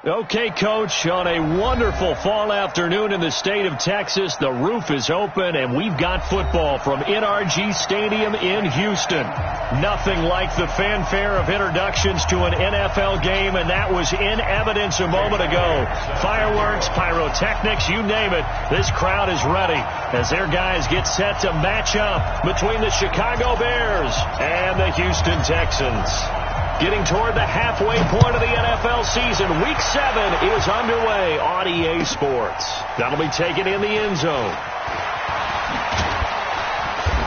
Okay, Coach, on a wonderful fall afternoon in the state of Texas, the roof is open, and we've got football from NRG Stadium in Houston. Nothing like the fanfare of introductions to an NFL game, and that was in evidence a moment ago. Fireworks, pyrotechnics, you name it, this crowd is ready as their guys get set to match up between the Chicago Bears and the Houston Texans. Getting toward the halfway point of the NFL season, Week 7 is underway on EA Sports. That'll be taken in the end zone.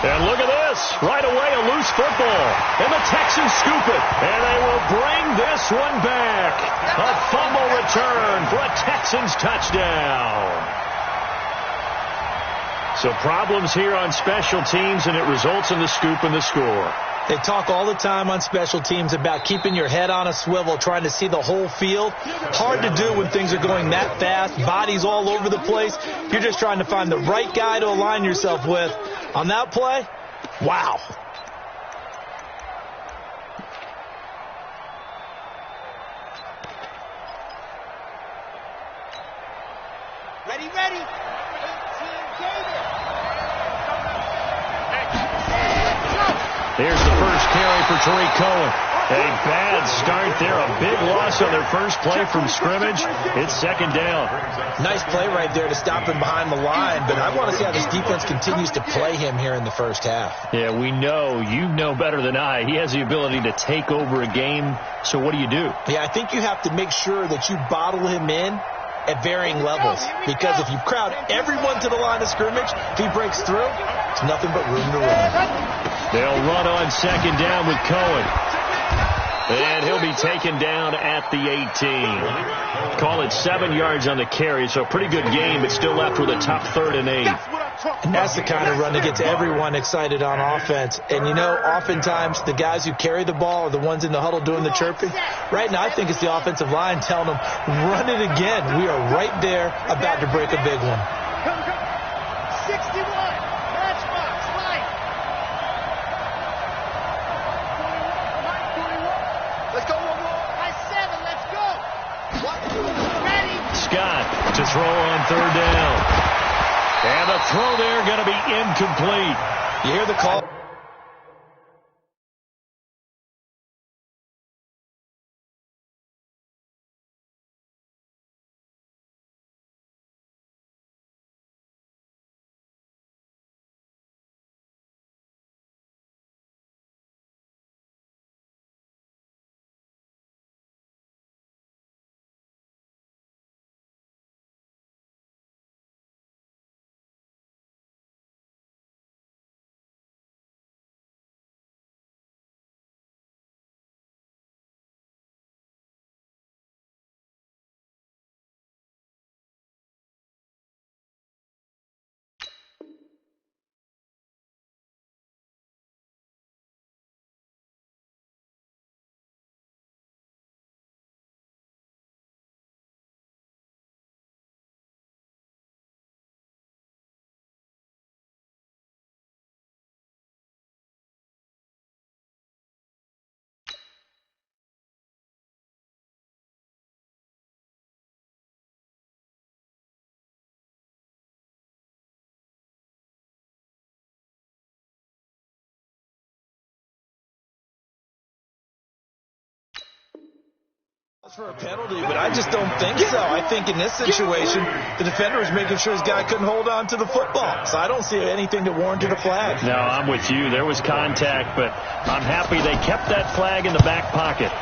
And look at this. Right away, a loose football. And the Texans scoop it. And they will bring this one back. A fumble return for a Texans touchdown. So problems here on special teams, and it results in the scoop and the score. They talk all the time on special teams about keeping your head on a swivel, trying to see the whole field. Hard to do when things are going that fast, bodies all over the place. You're just trying to find the right guy to align yourself with. On that play, wow. Ready, ready. Here's the first carry for Tariq Cohen. A bad start there. A big loss on their first play from scrimmage. It's second down. Nice play right there to stop him behind the line, but I want to see how this defense continues to play him here in the first half. Yeah, we know. You know better than I. He has the ability to take over a game. So what do you do? Yeah, I think you have to make sure that you bottle him in at varying levels, because if you crowd everyone to the line of scrimmage, if he breaks through, it's nothing but room to run. They'll run on second down with Cohen. And he'll be taken down at the 18. Call it 7 yards on the carry, so a pretty good game, but still left with a tough 3rd and 8. And that's the kind of run that gets everyone excited on offense. And, you know, oftentimes the guys who carry the ball are the ones in the huddle doing the chirping. Right now, I think it's the offensive line telling them, run it again. We are right there about to break a big one. 61. Matchbox, right. 41. Let's go, one more. High 7, let's go. Ready. Scott to throw on 3rd down. And the throw there going to be incomplete. You hear the call? For a penalty, but I just don't think so. I think in this situation, the defender was making sure his guy couldn't hold on to the football. So I don't see anything that warranted a flag. No, I'm with you. There was contact, but I'm happy they kept that flag in the back pocket.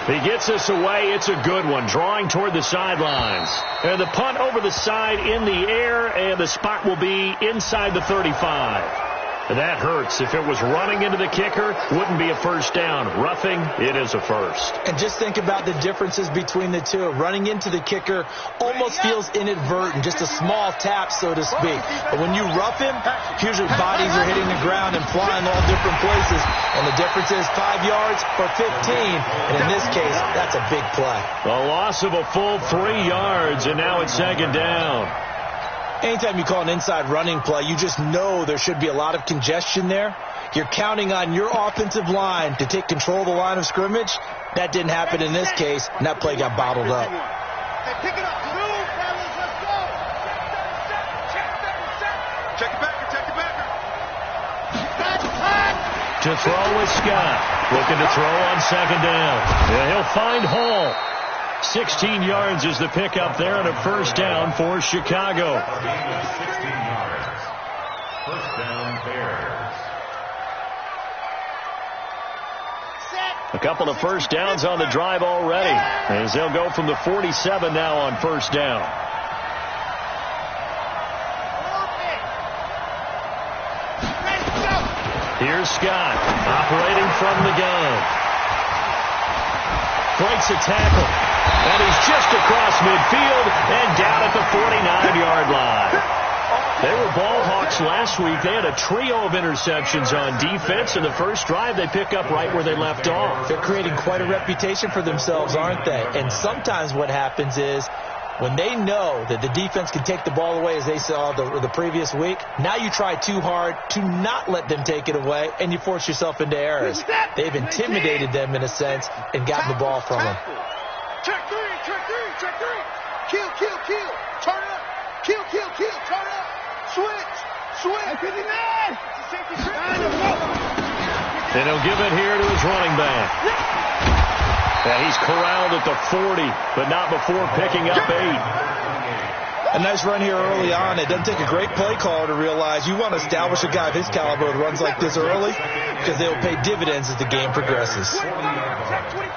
He gets us away. It's a good one, drawing toward the sidelines. And the punt over the side in the air, and the spot will be inside the 35. That hurts. If it was running into the kicker, wouldn't be a first down. Roughing, it is a first. And just think about the differences between the two. Running into the kicker almost feels inadvertent, just a small tap, so to speak. But when you rough him, usually bodies are hitting the ground and flying all different places. And the difference is 5 yards or 15. And in this case, that's a big play. A loss of a full 3 yards, and now it's second down. Anytime you call an inside running play, you just know there should be a lot of congestion there. You're counting on your offensive line to take control of the line of scrimmage. That didn't happen in this case, and that play got bottled up. Hey, pick it up. Move, fellas. Let's go. Check it back. Check it back. To throw is Scott. Looking to throw on second down. Yeah, he'll find Hall. 16 yards is the pickup there and a first down for Chicago. 16 yards. First down, Bears. A couple of first downs on the drive already, as they'll go from the 47 now on first down. Here's Scott, operating from the gun. Breaks a tackle, and he's just across midfield and down at the 49-yard line. They were ball hawks last week. They had a trio of interceptions on defense. In the first drive, they pick up right where they left off. They're creating quite a reputation for themselves, aren't they? And sometimes what happens is when they know that the defense can take the ball away, as they saw the previous week, now you try too hard to not let them take it away, and you force yourself into errors. They've intimidated them, in a sense, and gotten the ball from them. Check three. Kill. Turn up. Kill. Turn up. Switch. Hey, 59. And he'll give it here to his running back. Yeah, he's corralled at the 40, but not before picking up 8. A nice run here early on. It doesn't take a great play caller to realize you want to establish a guy of his caliber who runs like this early, because they'll pay dividends as the game progresses. Check 25.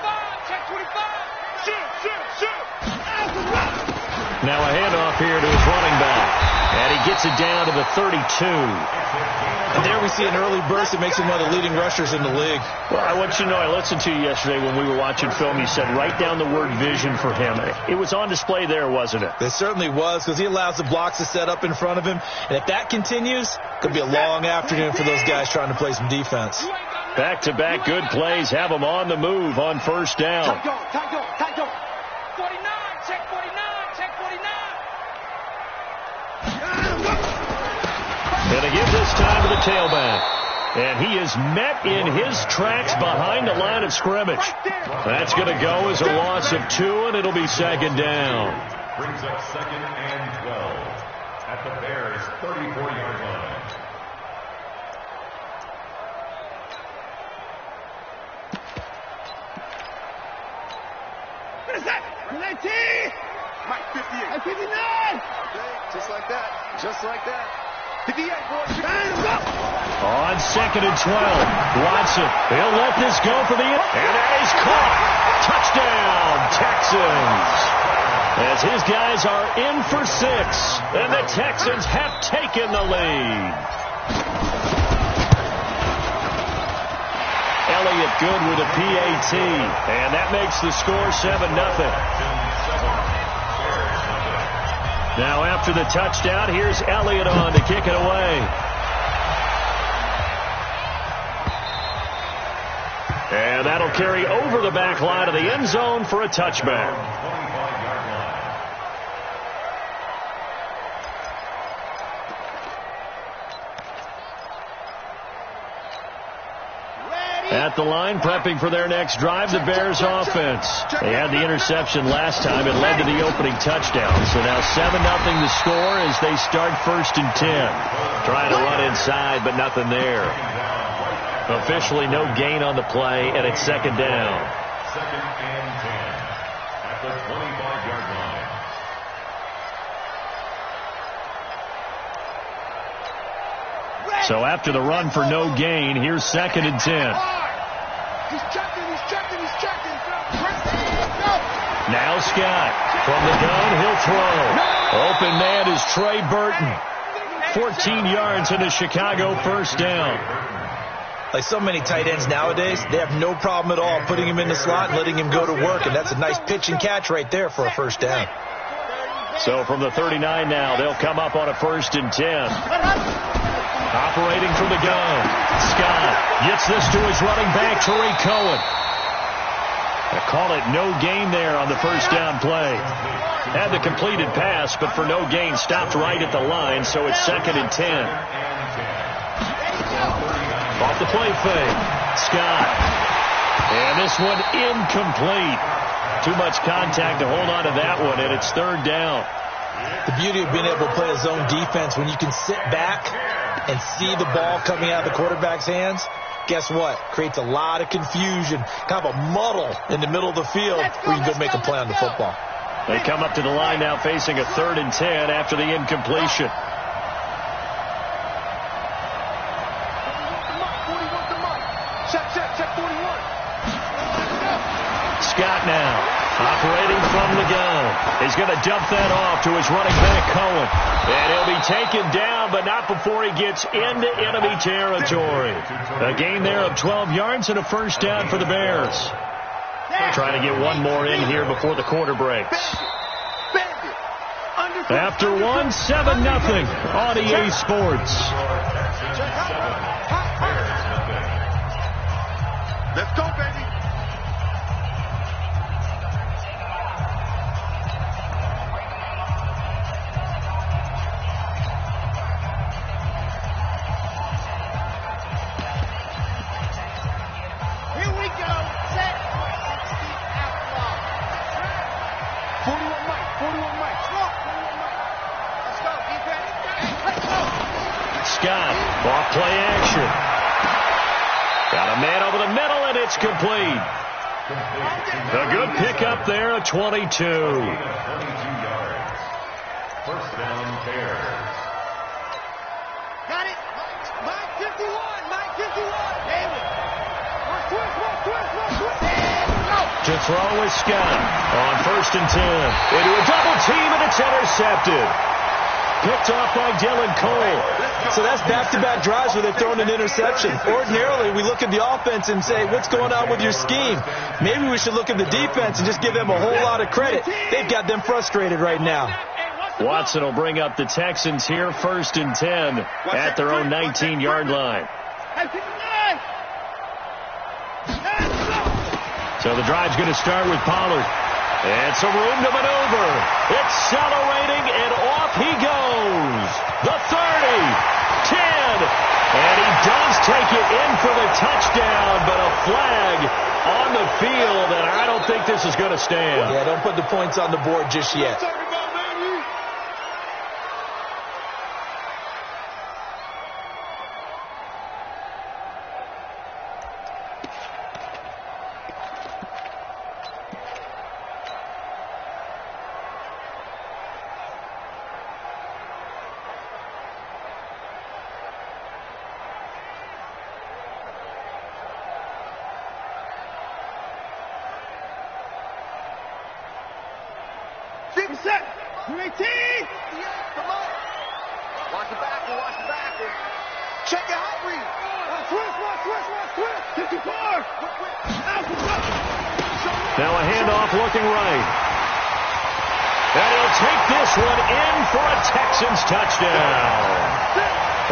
Now a handoff here to his running back. And he gets it down to the 32. And there we see an early burst that makes him one of the leading rushers in the league. Well, I want you to know, I listened to you yesterday when we were watching film. You said write down the word vision for him. It was on display there, wasn't it? It certainly was, because he allows the blocks to set up in front of him. And if that continues, it could be a long afternoon for those guys trying to play some defense. Back-to-back good plays have them on the move on first down. Tight go. 49. Check 49. And they give this time to the tailback. And he is met in his tracks behind the line of scrimmage. That's going to go as a loss of 2, and it'll be second down. Brings up second and 12 at the Bears' 34-yard line. What is that? 19. Mike, 58. 59. Just like that. 58, boys. On second and 12, Watson. He'll let this go for the end. And he's caught. Touchdown, Texans. As his guys are in for 6. And the Texans have taken the lead. Elliott good with a PAT. And that makes the score 7-0. Now after the touchdown, here's Elliott on to kick it away. And that'll carry over the back line of the end zone for a touchback. At the line, prepping for their next drive, the Bears offense. They had the interception last time. It led to the opening touchdown. So now 7-0 the score as they start first and 10. Trying to run inside, but nothing there. Officially no gain on the play, and it's second down. Second and 10 at the 25-yard line. So after the run for no gain, here's second and 10. He's checking. Now Scott. From the gun, he'll throw. Open man is Trey Burton. 14 yards into Chicago first down. Like so many tight ends nowadays, they have no problem at all putting him in the slot and letting him go to work. And that's a nice pitch and catch right there for a first down. So from the 39 now, they'll come up on a first and 10. Operating from the gun. Scott gets this to his running back, Tariq Cohen. They call it no gain there on the first down play. Had the completed pass, but for no gain, stopped right at the line, so it's second and 10. Off the play fake. Scott. And this one incomplete. Too much contact to hold on to that one, and it's third down. The beauty of being able to play a zone defense, when you can sit back and see the ball coming out of the quarterback's hands, guess what? Creates a lot of confusion, kind of a muddle in the middle of the field where you can go make a play on the football. They come up to the line now facing a 3rd and 10 after the incompletion. Check 41. Scott now operating from the gun. He's going to dump that off to his running back, Cohen. And he'll be taken down, but not before he gets into enemy territory. A gain there of 12 yards and a first down for the Bears. Trying to get one more in here before the quarter breaks. After 1, 7-0 on EA Sports. Let's go, baby. Here we go. Set. 41 Mike. 41 Mike. Let's go, defense. Let's go. Scott, off play action. Got a man over the middle, and it's complete. A good pickup there, a 22. 22 yards. First down, Bears. Got it. Mike 51. Mike 51. David. Twist. To throw is Scott on 1st and 10. Into a double team, and it's intercepted. Picked off by Dylan Cole. So that's back-to-back drives where they're throwing an interception. Ordinarily, we look at the offense and say, what's going on with your scheme? Maybe we should look at the defense and just give them a whole lot of credit. They've got them frustrated right now. Watson will bring up the Texans here, 1st and 10 at their own 19-yard line. So the drive's going to start with Pollard. And some room to maneuver. Accelerating, and off he goes. The 30, 10, and he does take it in for the touchdown, but a flag on the field, and I don't think this is going to stand. Yeah, don't put the points on the board just yet. Set. 18. Come on. Watch the back. Check your hot read. Twist. 54. Now a handoff looking right. And he'll take this one in for a Texans touchdown.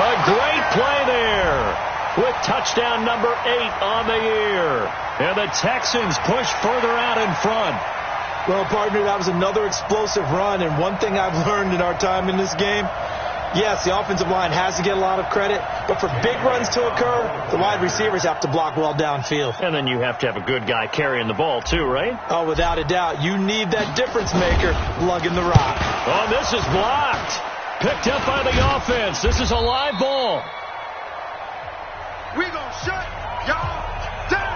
A great play there with touchdown number 8 on the year. And the Texans push further out in front. Well, partner, that was another explosive run, and one thing I've learned in our time in this game, yes, the offensive line has to get a lot of credit, but for big runs to occur, the wide receivers have to block well downfield. And then you have to have a good guy carrying the ball, too, right? Oh, without a doubt. You need that difference maker lugging the rock. Oh, this is blocked. Picked up by the offense. This is a live ball. We're going to shut y'all down.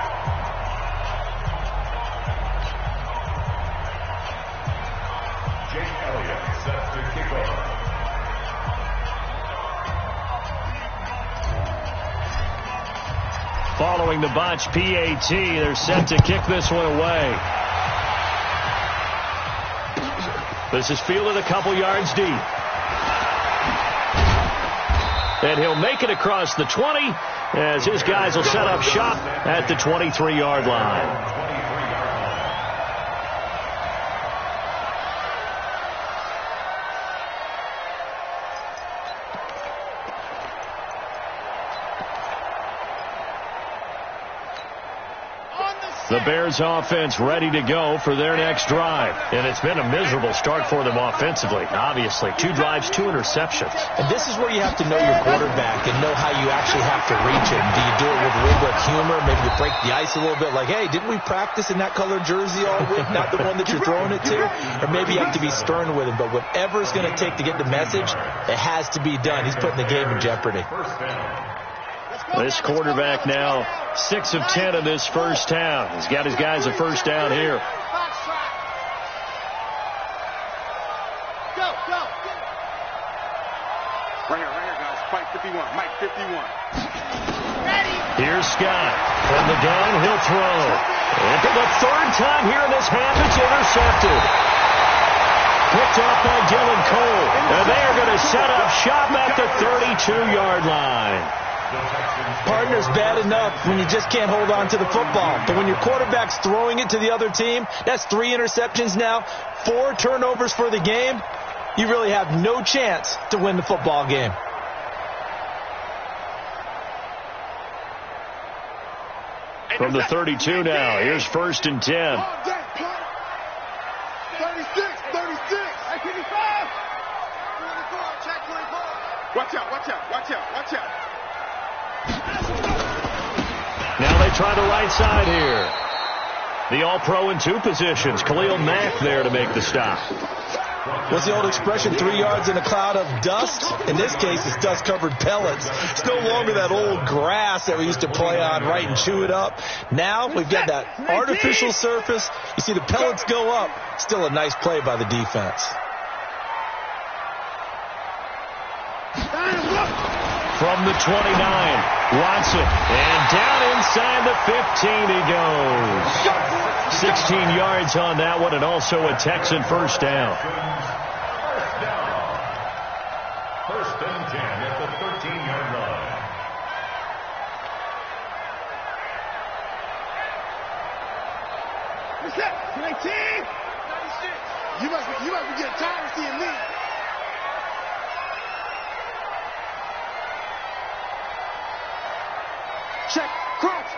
Jake Elliott set to kick off. Following the botch PAT, they're set to kick this one away. This is fielded a couple yards deep. And he'll make it across the 20 as his guys will set up shop at the 23-yard line. On the The Bears offense ready to go for their next drive. And it's been a miserable start for them offensively, obviously. 2 drives, 2 interceptions. And this is where you have to know your quarterback and know how you actually have to reach him. Do you do it with a little bit of humor? Maybe you break the ice a little bit like, hey, didn't we practice in that colored jersey all week? Not the one that you're throwing it to? Or maybe you have to be stern with him. But whatever it's going to take to get the message, it has to be done. He's putting the game in jeopardy. This quarterback now 6 of 10 in this first half. He's got his guys a first down here. Go. Right here, guys. Mike 51. Ready. Here's Scott. From the gun, he'll throw. And for the 3rd time here in this half, it's intercepted. Picked off by Dylan Cole. And they are going to set up shop at the 32-yard line. Partner's bad enough when you just can't hold on to the football. But when your quarterback's throwing it to the other team, that's 3 interceptions now, 4 turnovers for the game. You really have no chance to win the football game. From the 32 now, here's 1st and 10. 36. 55. 24. Check 24. Watch out. Now they try the right side here. The All-Pro in 2 positions. Khalil Mack there to make the stop. What's the old expression, 3 yards in a cloud of dust? In this case, it's dust-covered pellets. It's no longer that old grass that we used to play on, right, and chew it up. Now we've got that artificial surface. You see the pellets go up. Still a nice play by the defense. From the 29, Watson, and down inside the 15 he goes. 16 yards on that one, and also a Texan first down. First and 10 at the 13-yard line. Reset. 19. You must be getting tired of seeing me. Check, crunch.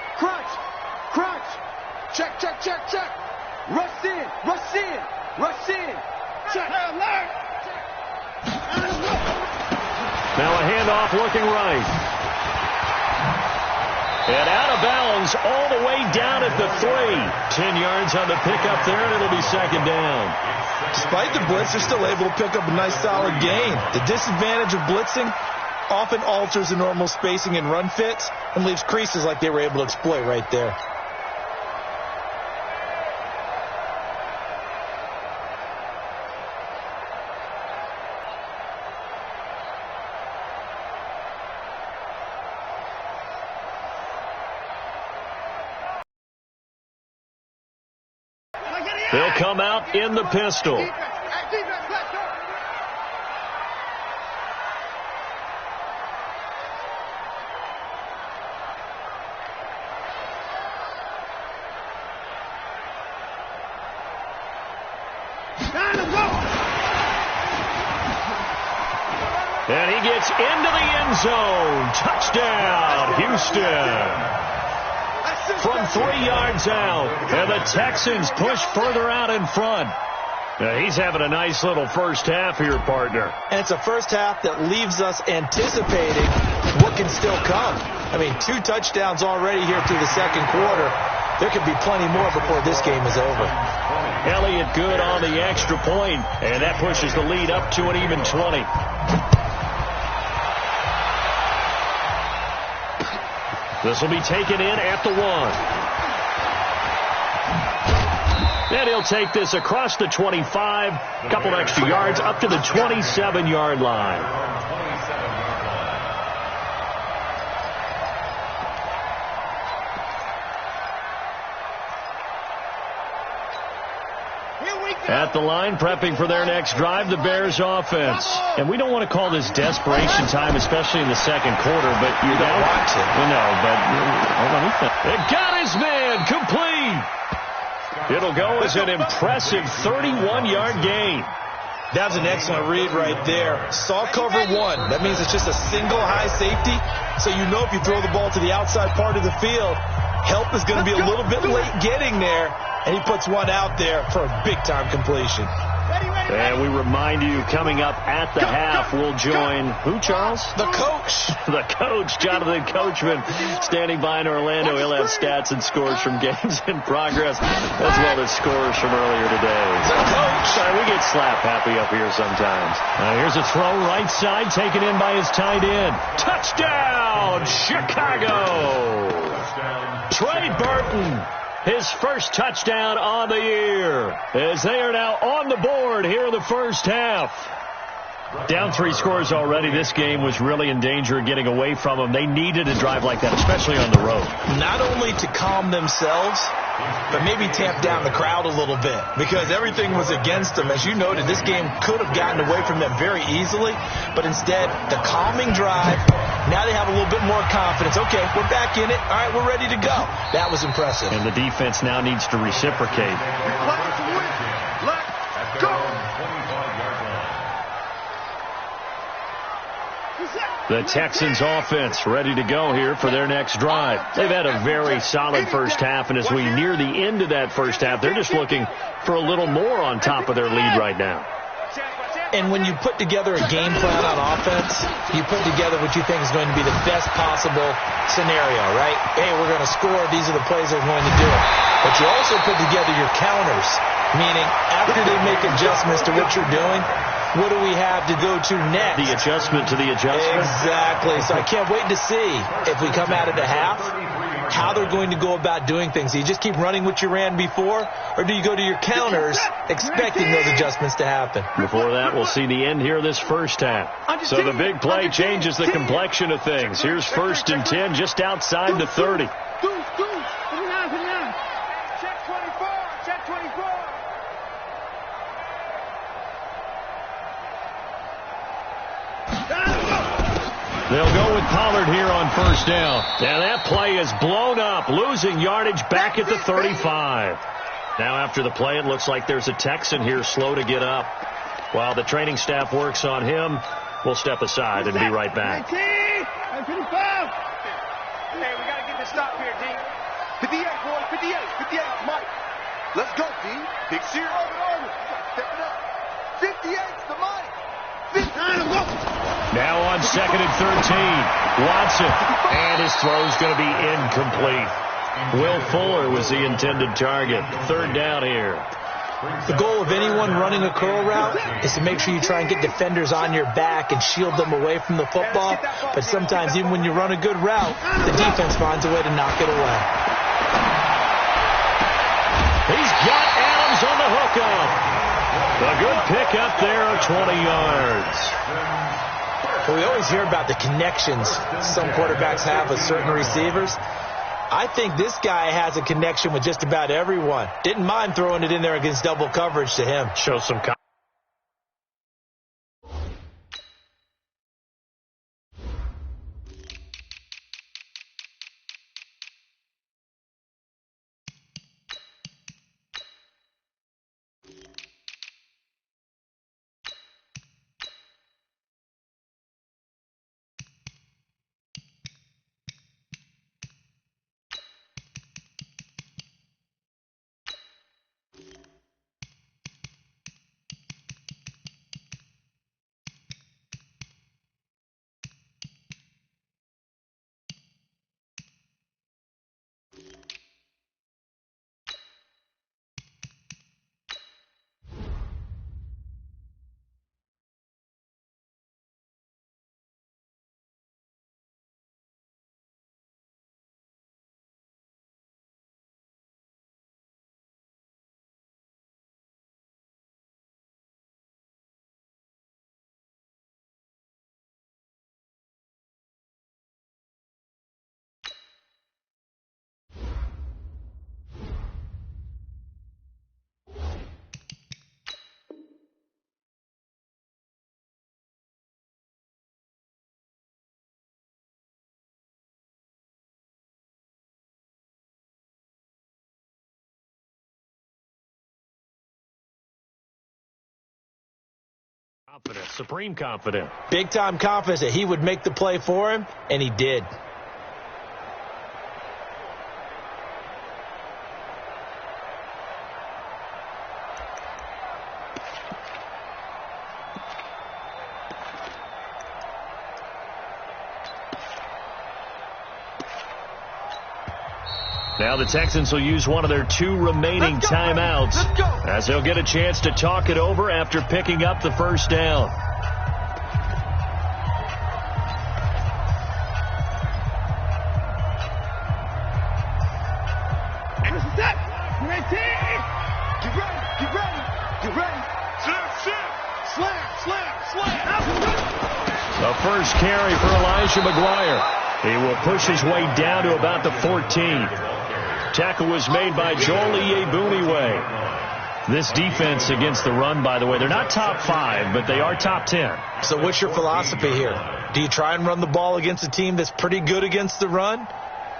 Check. Rush in. Check. Alert. Now a handoff looking right. And out of bounds all the way down at the 3. 10 yards on the pickup there, and it'll be 2nd down. Despite the blitz, they're still able to pick up a nice solid gain. The disadvantage of blitzing often alters the normal spacing and run fits and leaves creases like they were able to exploit right there. They'll come out in the pistol. And he gets into the end zone. Touchdown, Houston. From 3 yards out. And the Texans push further out in front. He's having a nice little first half here, partner. And it's a first half that leaves us anticipating what can still come. I mean, 2 touchdowns already here through the second quarter. There could be plenty more before this game is over. Elliott good on the extra point, and that pushes the lead up to an even 20. This will be taken in at the 1. And he'll take this across the 25, a couple extra yards up to the 27-yard line. At the line, prepping for their next drive, the Bears offense. And we don't want to call this desperation time, especially in the second quarter, but you don't want to. No, but hold on. It got his man complete. It'll go as an impressive 31-yard gain. That was an excellent read right there. Saw cover 1. That means it's just a single high safety. So you know if you throw the ball to the outside part of the field, Help is going to be a little bit late getting there, and he puts one out there for a big-time completion. And we remind you, coming up at the half, we'll join who, Charles? The coach. The coach, Jonathan Coachman, standing by in Orlando. He'll have stats and scores from games in progress, as well as scores from earlier today. The coach. Sorry, we get slap happy up here sometimes. Here's a throw right side, taken in by his tight end. Touchdown, Chicago! Trey Burton. His first touchdown on the year, as they are now on the board here in the first half. Down 3 scores already. This game was really in danger of getting away from them. They needed a drive like that, especially on the road. Not only to calm themselves, but maybe tamp down the crowd a little bit, because everything was against them. As you noted, this game could have gotten away from them very easily, but instead, the calming drive, now they have a little bit more confidence. Okay, we're back in it. All right, we're ready to go. That was impressive. And the defense now needs to reciprocate. Let's go. The Texans offense ready to go here for their next drive. They've had a very solid first half, and as we near the end of that first half, they're just looking for a little more on top of their lead right now. And when you put together a game plan on offense, you put together what you think is going to be the best possible scenario, right? Hey, we're going to score. These are the plays they're going to do. But you also put together your counters, meaning after they make adjustments to what you're doing, what do we have to go to next? The adjustment to the adjustment. Exactly. So I can't wait to see if we come out of the half, how they're going to go about doing things. Do you just keep running what you ran before, or do you go to your counters expecting those adjustments to happen? Before that, we'll see the end here of this first half. So the big play changes the complexion of things. Here's 1st and 10 just outside the 30. Check 24. Check 24. They'll go with Pollard here on 1st down. And that play is blown up, losing yardage back at the 35. Now after the play, it looks like there's a Texan here slow to get up. While the training staff works on him, we'll step aside and be right back. Hey, we got to get this stop here, D. 58, boy, 58, 58, Mike. Let's go, D. Big zero. Step it up. 58's the Mike. Now on 2nd and 13, Watson, and his throw's going to be incomplete. Will Fuller was the intended target. 3rd down here. The goal of anyone running a curl route is to make sure you try and get defenders on your back and shield them away from the football. But sometimes, even when you run a good route, the defense finds a way to knock it away. He's got Adams on the hookup. A good pickup there of 20 yards. Well, we always hear about the connections some quarterbacks have with certain receivers. I think this guy has a connection with just about everyone. Didn't mind throwing it in there against double coverage to him. Shows some confidence. Confident, supreme confident. Big-time confidence that he would make the play for him, and he did. Now the Texans will use one of their 2 remaining timeouts as they'll get a chance to talk it over after picking up the first down. The first carry for Elijah McGuire. He will push his way down to about the 14. Tackle was made by Joel Iyiegbuniwe. This defense against the run, by the way, they're not top 5, but they are top 10. So what's your philosophy here? Do you try and run the ball against a team that's pretty good against the run?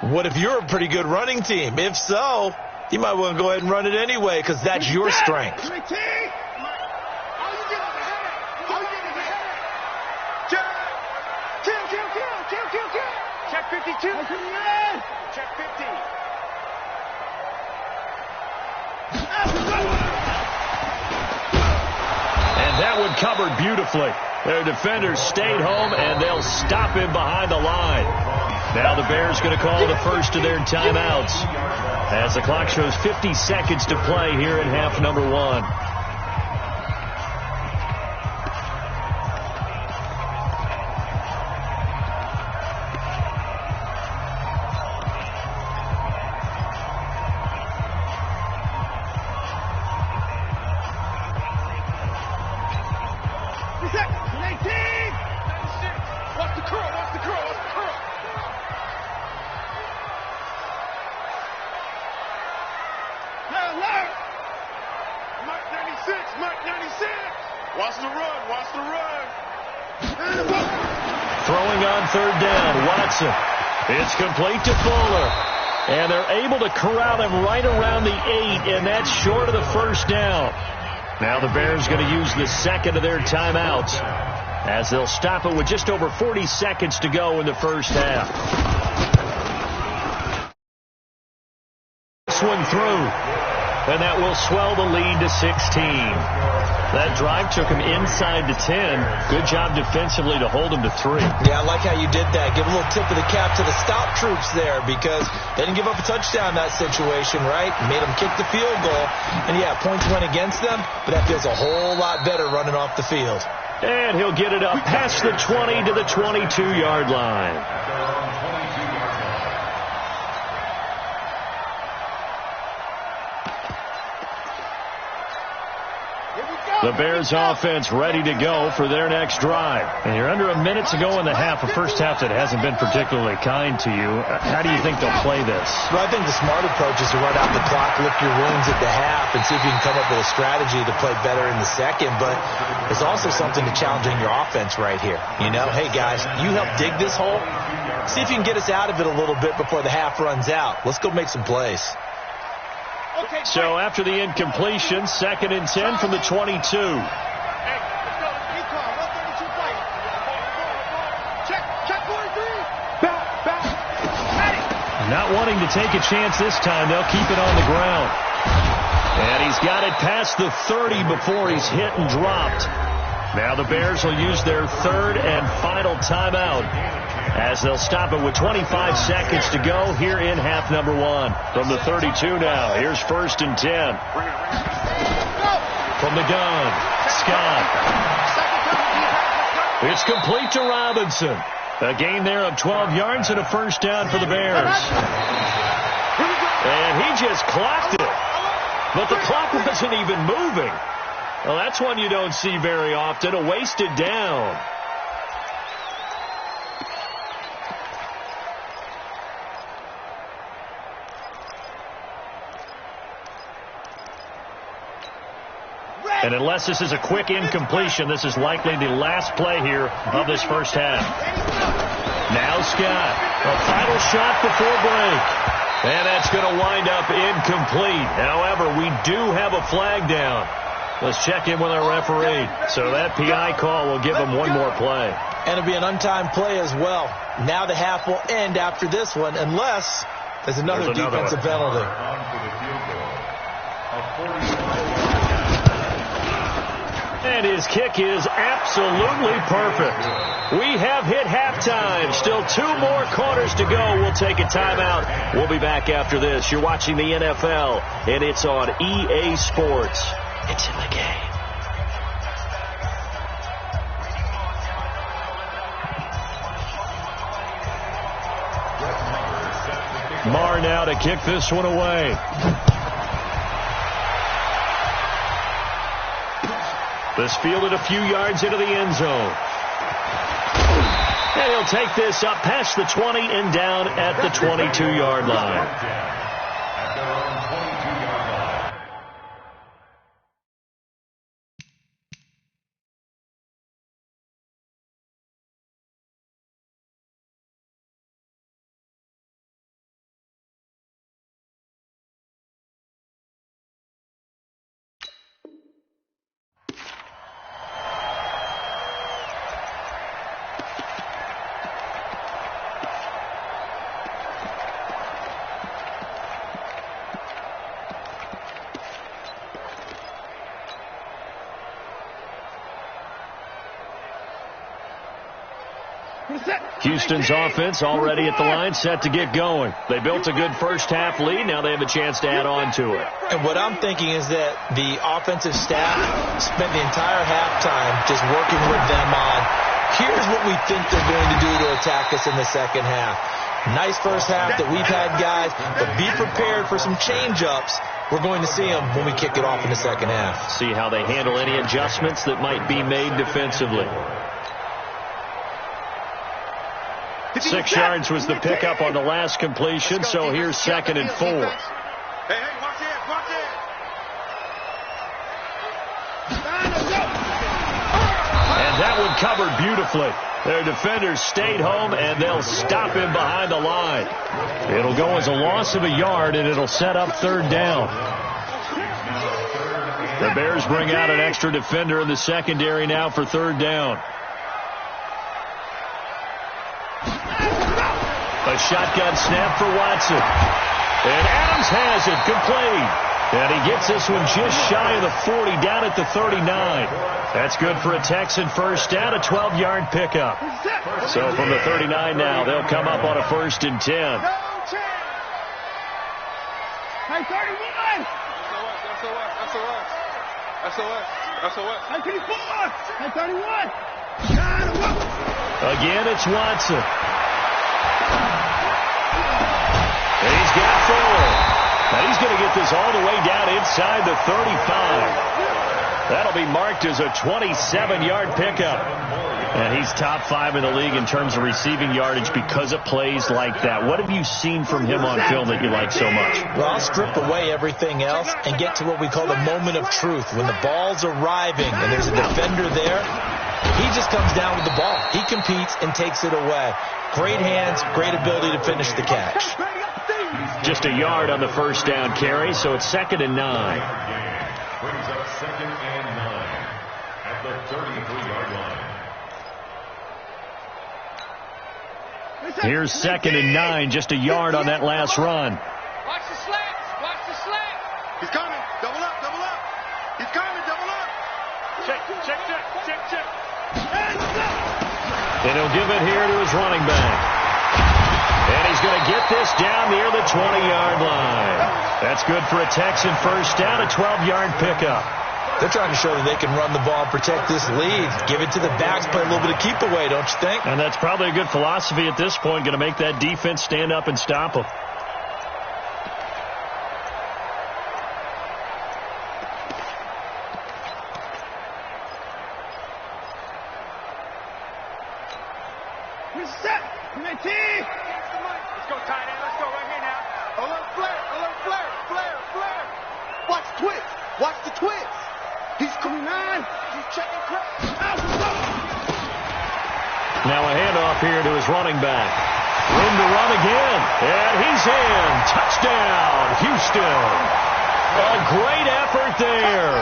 What if you're a pretty good running team? If so, you might want to go ahead and run it anyway because that's your strength. Check 52. Check 50. And that one covered beautifully. Their defenders stayed home, and they'll stop him behind the line. Now the Bears going to call the first of their timeouts as the clock shows 50 seconds to play here in half number 1. Throwing on third down, Watson. It's complete to Fuller. And they're able to corral him right around the 8, and that's short of the first down. Now the Bears going to use the second of their timeouts as they'll stop it with just over 40 seconds to go in the first half. Swing through, and that will swell the lead to 16. That drive took him inside the 10. Good job defensively to hold him to 3. Yeah, I like how you did that. Give a little tip of the cap to the stop troops there because they didn't give up a touchdown in that situation, right? Made them kick the field goal. And, yeah, points went against them, but that feels a whole lot better running off the field. And he'll get it up past the 20 to the 22-yard line. The Bears offense ready to go for their next drive. And you're under a minute to go in the half, a first half that hasn't been particularly kind to you. How do you think they'll play this? Well, I think the smart approach is to run out the clock, lick your wounds at the half, and see if you can come up with a strategy to play better in the second. But there's also something to challenging your offense right here. You know, hey, guys, you help dig this hole. See if you can get us out of it a little bit before the half runs out. Let's go make some plays. So after the incompletion, 2nd and 10 from the 22. Not wanting to take a chance this time, they'll keep it on the ground. And he's got it past the 30 before he's hit and dropped. Now the Bears will use their 3rd and final timeout as they'll stop it with 25 seconds to go here in half number 1. From the 32 now, here's 1st and 10. From the gun, Scott. It's complete to Robinson. A gain there of 12 yards and a first down for the Bears. And he just clocked it. But the clock wasn't even moving. Well, that's one you don't see very often, a wasted down. And unless this is a quick incompletion, this is likely the last play here of this first half. Now Scott, a final shot before break. And that's going to wind up incomplete. However, we do have a flag down. Let's check in with our referee. So that PI call will give them one more play. And it'll be an untimed play as well. Now the half will end after this one unless there's another defensive penalty. And his kick is absolutely perfect. We have hit halftime. Still 2 more quarters to go. We'll take a timeout. We'll be back after this. You're watching the NFL, and it's on EA Sports. It's in the game. Marr now to kick this one away. This fielded a few yards into the end zone. And he'll take this up past the 20 and down at the 22-yard line. Houston's offense already at the line, set to get going. They built a good first-half lead. Now they have a chance to add on to it. And what I'm thinking is that the offensive staff spent the entire halftime just working with them on, here's what we think they're going to do to attack us in the second half. Nice first half that we've had, guys, but be prepared for some change-ups. We're going to see them when we kick it off in the second half. See how they handle any adjustments that might be made defensively. 6 yards was the pickup on the last completion, so here's 2nd and 4. Hey, watch it, watch it. And that one covered beautifully. Their defenders stayed home, and they'll stop him behind the line. It'll go as a loss of a yard, and it'll set up 3rd down. The Bears bring out an extra defender in the secondary now for 3rd down. A shotgun snap for Watson. And Adams has it complete. And he gets this one just shy of the 40, down at the 39. That's good for a Texan first down, a 12-yard pickup. So from the 39 now, they'll come up on a 1st and 10. Hey, 31! SOS. Hey, 24! Hey, 31! Again, it's Watson. And he's got 4. Now he's going to get this all the way down inside the 35. That'll be marked as a 27-yard pickup. And he's top 5 in the league in terms of receiving yardage because of plays like that. What have you seen from him on film that you like so much? Well, I'll strip away everything else and get to what we call the moment of truth. When the ball's arriving and there's a defender there, he just comes down with the ball. He competes and takes it away. Great hands, great ability to finish the catch. Just a yard on the first down carry, so it's 2nd and 9. Brings up 2nd and 9 at the 33-yard line. Here's 2nd and 9, just a yard on that last run. Watch the slants. He's coming. Double up. He's coming. Double up. Check. And he'll give it here to his running back. And he's going to get this down near the 20-yard line. That's good for a Texan first down, a 12-yard pickup. They're trying to show that they can run the ball and protect this lead. Give it to the backs, play a little bit of keep away, don't you think? And that's probably a good philosophy at this point, going to make that defense stand up and stop them. Let's go, tight end. Let's go right here now. Alert flare. Watch twist. Watch the twist. He's coming on. He's checking crap. Now a handoff here to his running back. Room to run again. And he's in. Touchdown, Houston. A great effort there.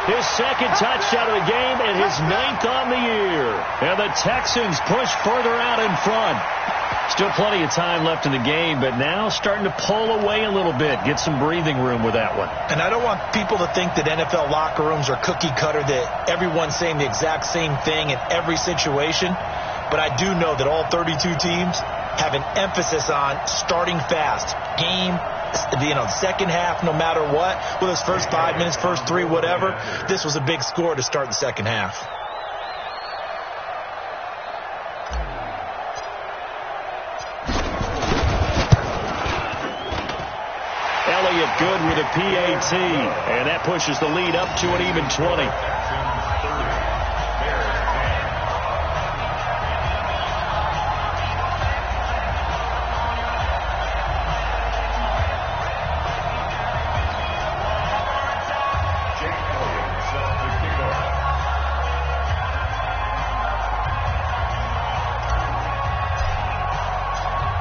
His 2nd touchdown of the game and his 9th on the year. And the Texans push further out in front. Still plenty of time left in the game, but now starting to pull away a little bit. Get some breathing room with that one. And I don't want people to think that NFL locker rooms are cookie cutter, that everyone's saying the exact same thing in every situation. But I do know that all 32 teams have an emphasis on starting fast. Second half, no matter what. Whether it's first 5 minutes, first 3, whatever. This was a big score to start the second half. Good with a PAT, and that pushes the lead up to an even 20.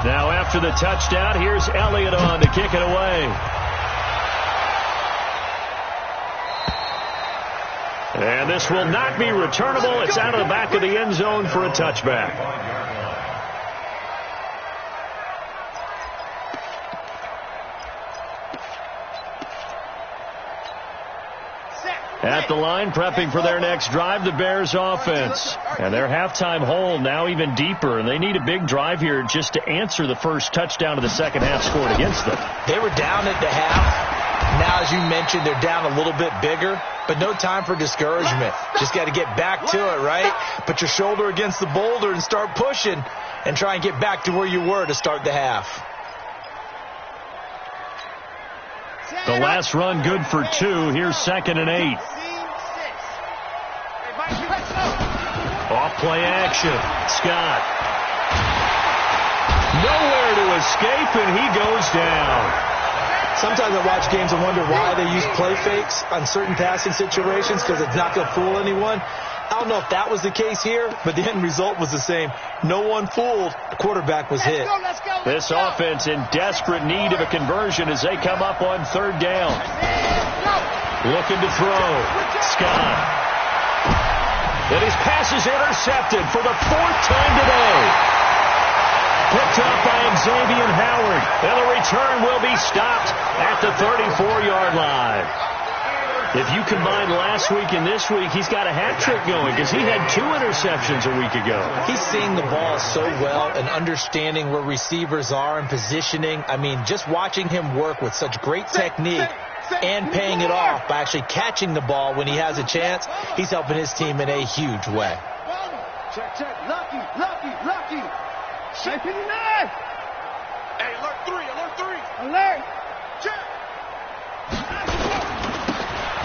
Now after the touchdown, here's Elliott on to kick it away. And this will not be returnable. It's out of the back of the end zone for a touchback. At the line, prepping for their next drive, the Bears offense. And their halftime hole now even deeper, and they need a big drive here just to answer the first touchdown of the second half scored against them. They were down at the half. Now, as you mentioned, they're down a little bit bigger, but no time for discouragement. Just got to get back to it, right? Put your shoulder against the boulder and start pushing and try and get back to where you were to start the half. The last run good for 2. Here's 2nd and 8. Off play action. Scott. Nowhere to escape, and he goes down. Sometimes I watch games and wonder why they use play fakes on certain passing situations, because it's not going to fool anyone. I don't know if that was the case here, but the end result was the same. No one fooled. The quarterback was hit. This offense in desperate need of a conversion as they come up on 3rd down. Looking to throw. Scott. And his pass is intercepted for the 4th time today. Picked up by Xavier Howard. And the return will be stopped at the 34-yard line. If you combine last week and this week, he's got a hat trick going because he had 2 interceptions a week ago. He's seeing the ball so well and understanding where receivers are and positioning. I mean, just watching him work with such great technique and paying it off by actually catching the ball when he has a chance, he's helping his team in a huge way. Check. Lucky. Check 59. Hey, alert 3. Alert. Check.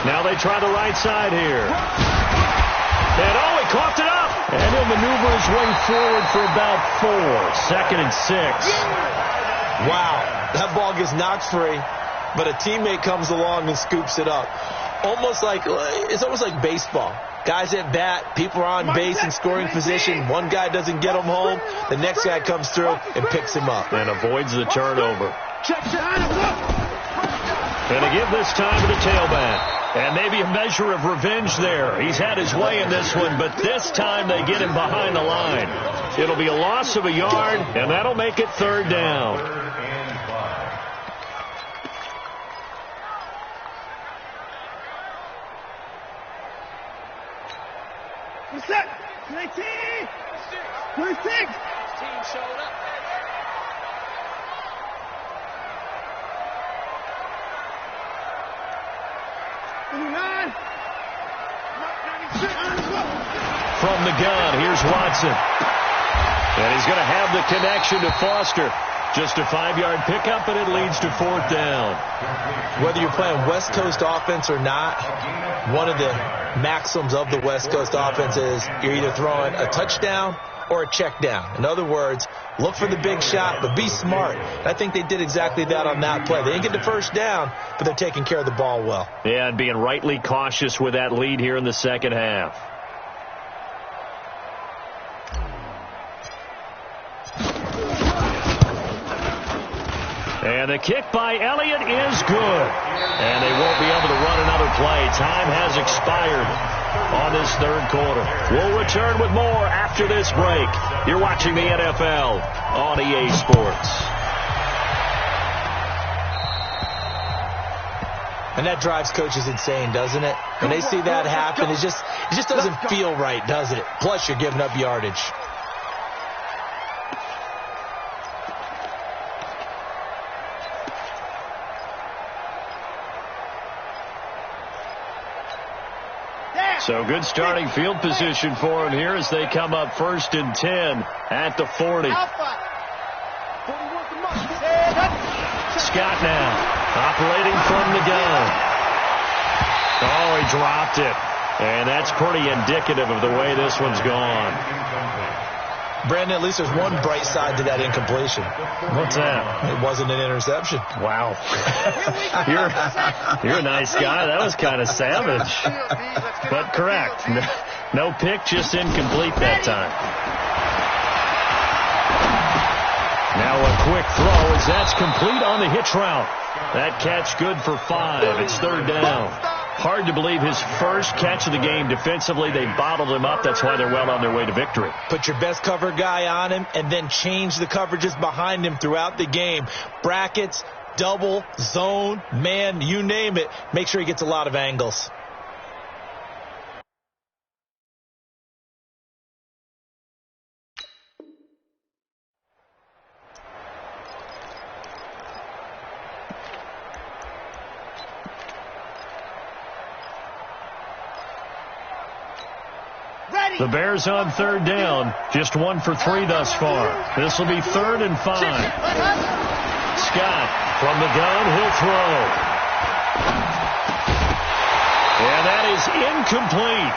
Now they try the right side here. And he coughed it up. And he'll maneuver his way forward for about 4. 2nd and 6. Wow, that ball gets knocked free, but a teammate comes along and scoops it up. It's almost like baseball. Guys at bat, people are on base in scoring position. One guy doesn't get him home. The next guy comes through and picks him up. And avoids the turnover. And a give this time to the tailback. And maybe a measure of revenge there. He's had his way in this one, but this time they get him behind the line. It'll be a loss of a yard, and that'll make it 3rd down. Set. 19. 26. Team showed up. From the gun, here's Watson. And he's going to have the connection to Foster. Just a 5-yard pickup, and it leads to 4th down. Whether you're playing West Coast offense or not, one of the maxims of the West Coast offense is you're either throwing a touchdown or a check down. In other words, look for the big shot, but be smart. I think they did exactly that on that play. They didn't get the first down, but they're taking care of the ball well. Yeah, and being rightly cautious with that lead here in the second half. And the kick by Elliott is good. And they won't be able to run another play. Time has expired on in this third quarter. We'll return with more after this break. You're watching the NFL on EA Sports. And that drives coaches insane, doesn't it? When they see that happen, it just doesn't feel right, does it? Plus, you're giving up yardage. So good starting field position for him here as they come up 1st and 10 at the 40. Scott now operating from the gun. Oh, he dropped it. And that's pretty indicative of the way this one's gone. Brandon, at least there's one bright side to that incompletion. What's that? It wasn't an interception. Wow. You're a nice guy. That was kind of savage. But correct. No pick, just incomplete that time. Now a quick throw as that's complete on the hitch route. That catch good for 5. It's 3rd down. Hard to believe his first catch of the game defensively. They bottled him up. That's why they're well on their way to victory. Put your best cover guy on him and then change the coverages behind him throughout the game. Brackets, double, zone, man, you name it. Make sure he gets a lot of angles. The Bears on 3rd down. Just 1 for 3 thus far. This will be 3rd and 5. Scott from the gun. He'll throw. And that is incomplete.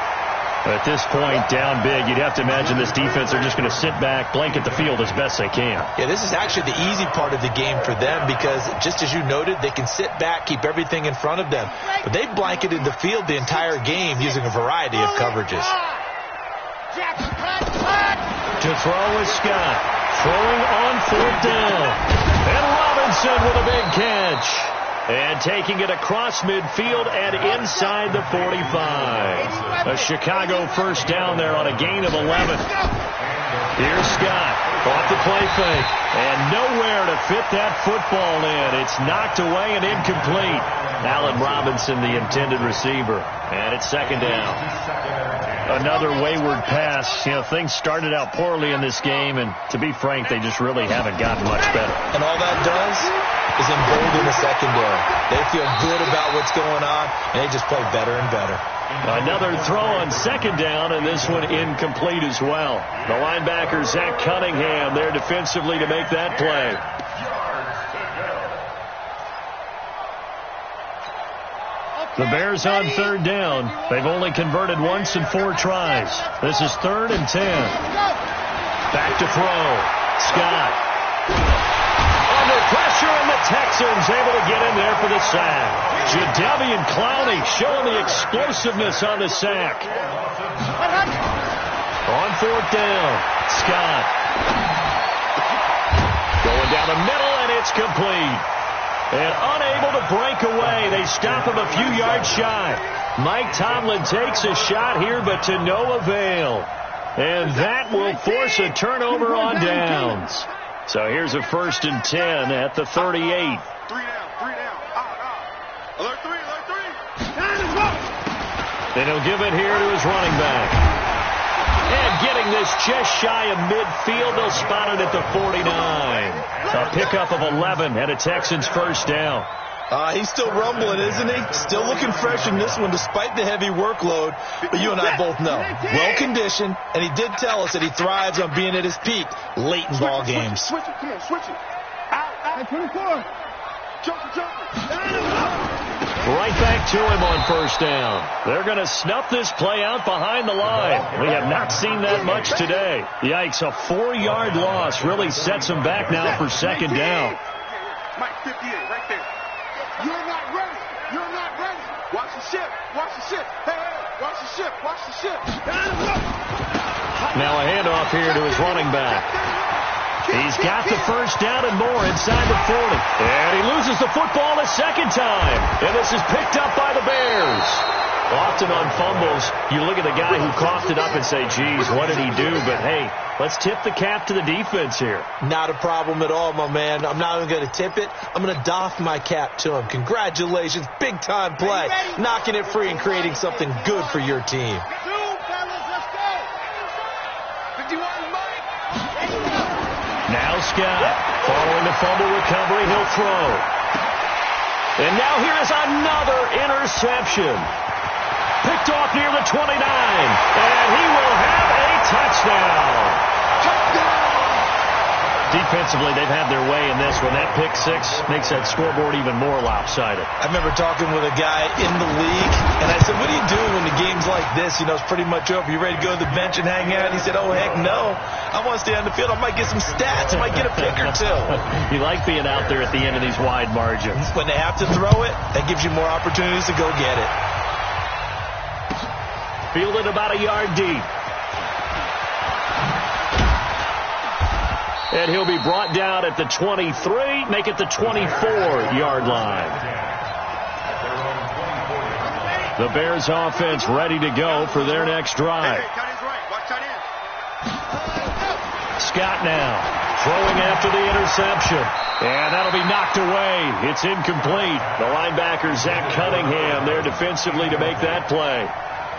At this point, down big, you'd have to imagine this defense are just going to sit back, blanket the field as best they can. Yeah, this is actually the easy part of the game for them because, just as you noted, they can sit back, keep everything in front of them. But they've blanketed the field the entire game using a variety of coverages. To throw is Scott. Throwing on 4th down. And Robinson with a big catch. And taking it across midfield and inside the 45. A Chicago first down there on a gain of 11. Here's Scott. Off the play fake. And nowhere to fit that football in. It's knocked away and incomplete. Allen Robinson, the intended receiver. And it's 2nd down. Another wayward pass. You know, things started out poorly in this game, and to be frank, they just really haven't gotten much better. And all that does is embolden the secondary. They feel good about what's going on, and they just play better and better. Another throw on 2nd down, and this one incomplete as well. The linebacker, Zach Cunningham, there defensively to make that play. The Bears on 3rd down. They've only converted once in 4 tries. This is 3rd and 10. Back to throw. Scott. Under pressure, and the Texans able to get in there for the sack. Jadeveon Clowney showing the explosiveness on the sack. On 4th down. Scott. Going down the middle, and it's complete. And unable to break away. They stop him a few yards shy. Mike Tomlin takes a shot here, but to no avail. And that will force a turnover on downs. So here's a 1st and 10 at the 38. 3 down. Alert 3. Then he'll give it here to his running back. And getting this just shy of midfield, they'll spot it at the 49. A pickup of 11 and a Texans first down. He's still rumbling, isn't he? Still looking fresh in this one despite the heavy workload. But you and I both know, well-conditioned, and he did tell us that he thrives on being at his peak late in ball games. Switch it. Come on, switch it. Out. 24. Jump. Right back to him on 1st down. They're going to snuff this play out behind the line. We have not seen that much today. Yikes, a 4-yard loss really sets them back now for 2nd down. Mike, 58, right there. You're not ready. Watch the ship. Hey, watch the ship. Now a handoff here to his running back. He's got the first down and more inside the 40. And he loses the football a second time. And this is picked up by the Bears. Often on fumbles, you look at the guy who coughed it up and say, geez, what did he do? But, hey, let's tip the cap to the defense here. Not a problem at all, my man. I'm not even going to tip it. I'm going to doff my cap to him. Congratulations. Big-time play. Knocking it free and creating something good for your team. Now Scott, following the fumble recovery, he'll throw. And now here is another interception. Picked off near the 29, and he will have a touchdown. Defensively, they've had their way in this one. That pick six makes that scoreboard even more lopsided. I remember talking with a guy in the league, and I said, what do you do when the game's like this? You know, it's pretty much over. You ready to go to the bench and hang out? He said, oh, heck no. I want to stay on the field. I might get some stats. I might get a pick or two. You like being out there at the end of these wide margins. When they have to throw it, that gives you more opportunities to go get it. Fielded about a yard deep. And he'll be brought down at the 23, make it the 24-yard line. The Bears offense ready to go for their next drive. Scott now throwing after the interception. And that'll be knocked away. It's incomplete. The linebacker, Zach Cunningham, there defensively to make that play.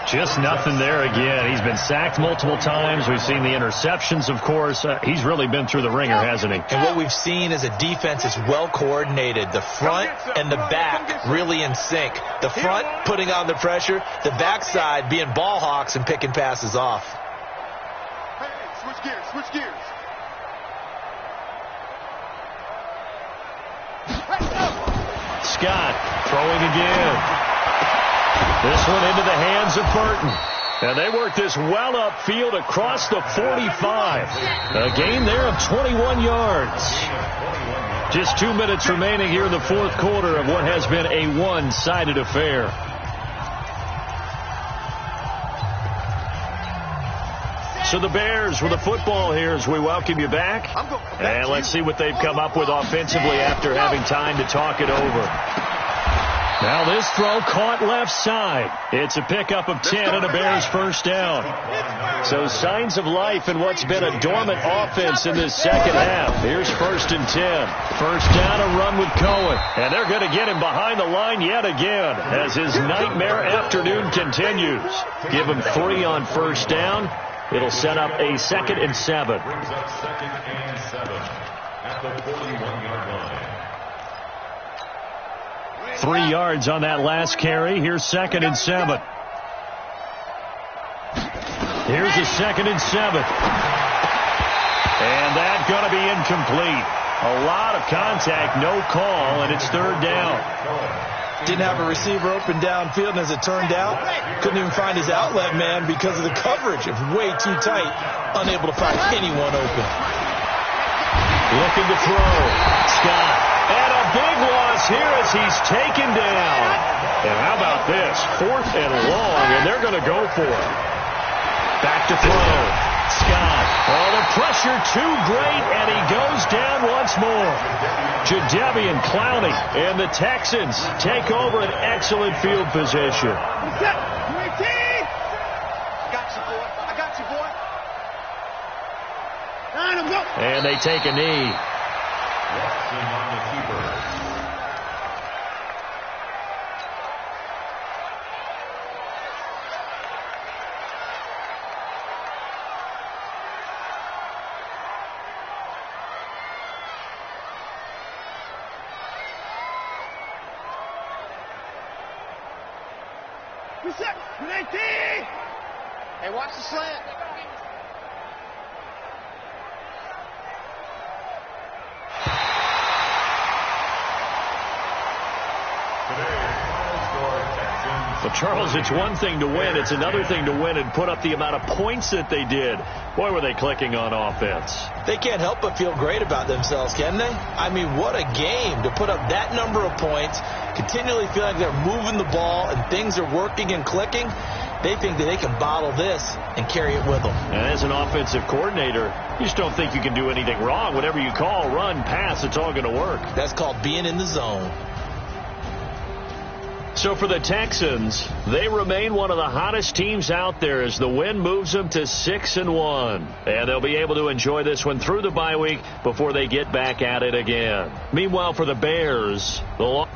Just nothing there again. He's been sacked multiple times. We've seen the interceptions, of course. He's really been through the ringer, hasn't he? And what we've seen is a defense is well coordinated. The front and the back really in sync. The front putting on the pressure. The backside being ball hawks and picking passes off. Hey, switch gears, switch gears. Scott throwing again. This one into the hands of Burton. And they work this well upfield across the 45. A gain there of 21 yards. Just 2 minutes remaining here in the fourth quarter of what has been a one-sided affair. So the Bears with the football here as we welcome you back. And let's see what they've come up with offensively after having time to talk it over. Now this throw caught left side. It's a pickup of 10 and a Bears first down. So signs of life in what's been a dormant offense in this second half. Here's 1st and 10. First down, a run with Cohen. And they're going to get him behind the line yet again as his nightmare afternoon continues. Give him 3 on first down. It'll set up a 2nd and 7. Brings up 2nd and 7 at the 41-yard line. 3 yards on that last carry. Here's 2nd and 7. Here's a 2nd and 7. And that's going to be incomplete. A lot of contact, no call, and it's 3rd down. Didn't have a receiver open downfield, and as it turned out, couldn't even find his outlet man because of the coverage. It's way too tight, unable to find anyone open. Looking to throw. Scott. And a big loss here as he's taken down. And how about this? 4th and long, and they're going to go for it. Back to throw. Scott. Oh, the pressure too great, and he goes down once more. Jadeveon Clowney and the Texans take over an excellent field position. I got you, boy. And they take a knee. Watson on the keeper. Hey, watch the slant. Well, Charles, it's one thing to win. It's another thing to win and put up the amount of points that they did. Boy, were they clicking on offense. They can't help but feel great about themselves, can they? I mean, what a game to put up that number of points, continually feel like they're moving the ball and things are working and clicking. They think that they can bottle this and carry it with them. And as an offensive coordinator, you just don't think you can do anything wrong. Whatever you call, run, pass, it's all going to work. That's called being in the zone. So for the Texans, they remain one of the hottest teams out there as the win moves them to 6-1. And they'll be able to enjoy this one through the bye week before they get back at it again. Meanwhile, for the Bears, the